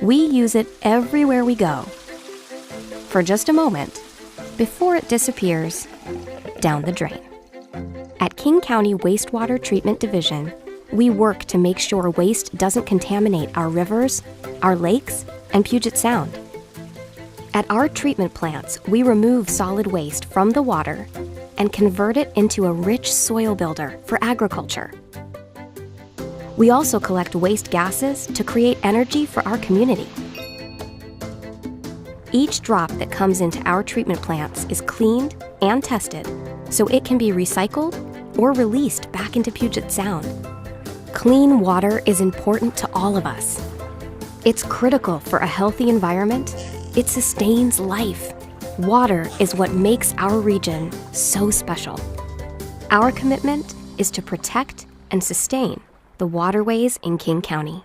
We use it everywhere we go. For just a moment, before it disappears down the drain. At King County Wastewater Treatment Division, we work to make sure waste doesn't contaminate our rivers, our lakes, and Puget Sound. At our treatment plants, we remove solid waste from the water and convert it into a rich soil builder for agriculture. We also collect waste gases to create energy for our community. Each drop that comes into our treatment plants is cleaned and tested so it can be recycled or released back into Puget Sound. Clean water is important to all of us. It's critical for a healthy environment. It sustains life. Water is what makes our region so special. Our commitment is to protect and sustain the waterways in King County.